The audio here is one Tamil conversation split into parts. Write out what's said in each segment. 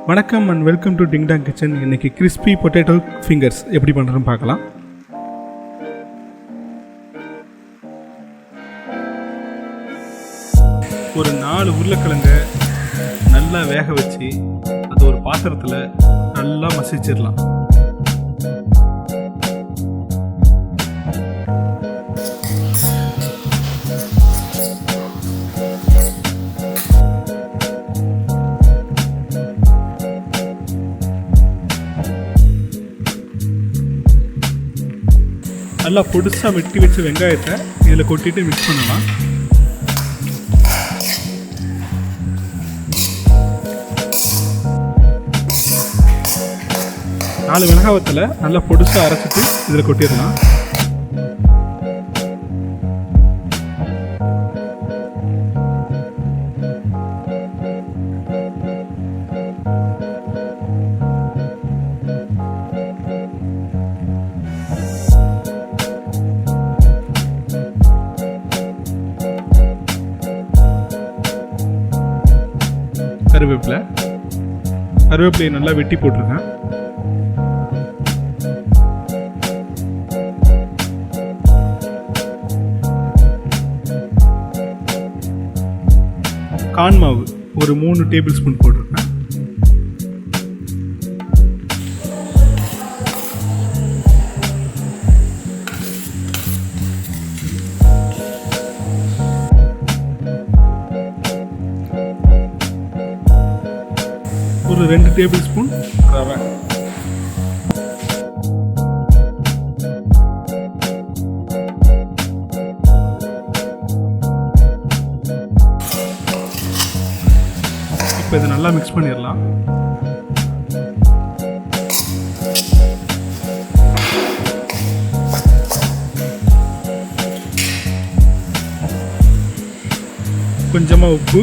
வணக்கம் and welcome to ding Tang kitchen. இன்றைக்கி கிறிஸ்பி பொட்டேட்டோ ஃபிங்கர்ஸ் எப்படி பண்ணுறதுன்னு பார்க்கலாம். ஒரு 4 உருளைக்கிழங்கை நல்லா வேக வச்சு அது ஒரு பாத்திரத்தில் நல்லா மசிச்சிடலாம். நல்லா பொடிசாக வெட்டி வச்ச வெங்காயத்தை இதில் கொட்டிட்டு மிக்ஸ் பண்ணலாம். நாலு வெங்காயத்தில் நல்லா பொடிசாக அரைச்சிட்டு இதில் கொட்டிடலாம். கருவேப்பிலையை நல்லா வெட்டி போட்டிருக்கேன். கார்ன் மாவு ஒரு 3 டேபிள் ஸ்பூன் போட்டிருக்கேன். ஒரு 2 டேபிள் ஸ்பூன் ரவை. இப்போ இதை நல்லா மிக்ஸ் பண்ணிடலாம். கொஞ்சமாக உப்பு,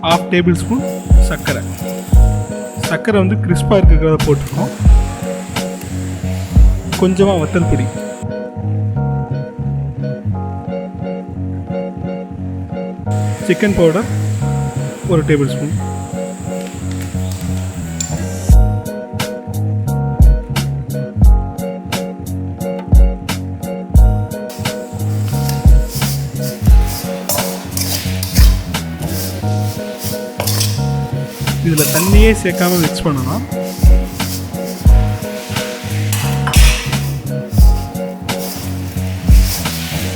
½ டேபிள் ஸ்பூன் சர்க்கரை. சர்க்கரை வந்து கிறிஸ்பாக இருக்கிறத போட்டுருக்கோம். கொஞ்சமாக வத்தல் பொடி, சிக்கன் பவுடர் 1 டேபிள் ஸ்பூன், இதில் தண்ணியே சேர்க்காம மிக்ஸ் பண்ணலாம்.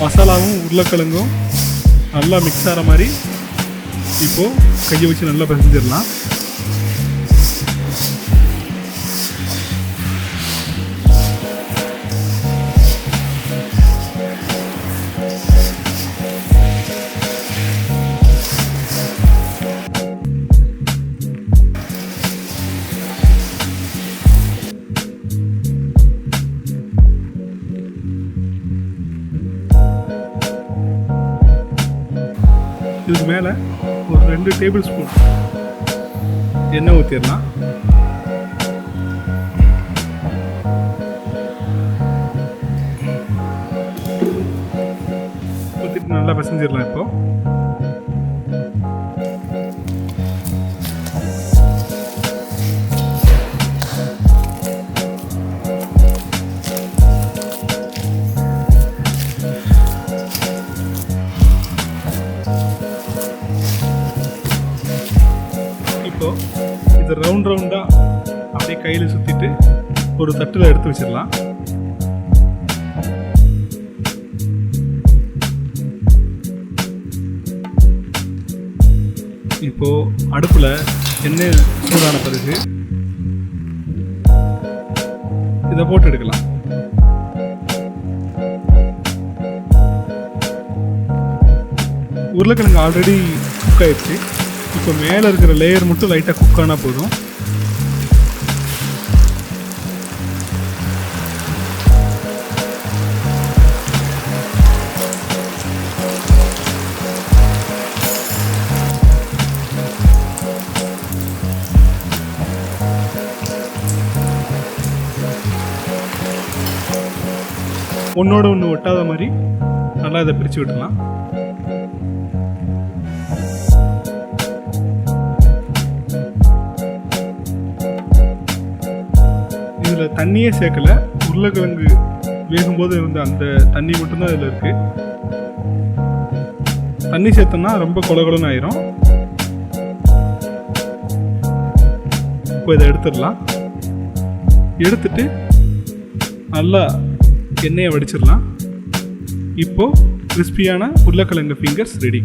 மசாலாவும் உருளைக்கிழங்கும் நல்லா மிக்ஸ் ஆகிற மாதிரி இப்போது கையை வச்சு நல்லா பிசைஞ்சிடலாம். இதுக்கு மேலே ஒரு 2 டேபிள் ஸ்பூன் எண்ணெய் ஊற்றிடலாம். ஊற்றிட்டு நல்லா பிசைஞ்சிடலாம். இப்போ இது ரவுண்டாக அப்படியே கையில் சுற்றிட்டு ஒரு தட்டில் எடுத்து வச்சிடலாம். இப்போது அடுப்பில் எண்ணெய் சூடான பிறகு இதை போட்டு எடுக்கலாம். உருளைக்கிழங்கு ஆல்ரெடி குக் ஆயிடுச்சு. இப்போ மேலே இருக்கிற லேயர் மட்டும் லைட்டாக குக் ஆனால் போதும். ஒன்றோட ஒன்று ஒட்டாத மாதிரி நல்லா இதை பிரித்து விட்டுலாம். இதில் தண்ணியே சேர்க்கலை, உருளைக்கிழங்கு வேகும்போது இருந்த அந்த தண்ணி மட்டும்தான் இதில் இருக்குது. தண்ணி சேர்த்தோம்னா ரொம்ப கொலகொலன்னு ஆயிரும். இப்போ இதை எடுத்துடலாம். எடுத்துட்டு நல்லா எண்ணெயை வடிச்சிடலாம். இப்போது கிறிஸ்பியான உருளைக்கிழங்கு ஃபிங்கர்ஸ் ரெடி.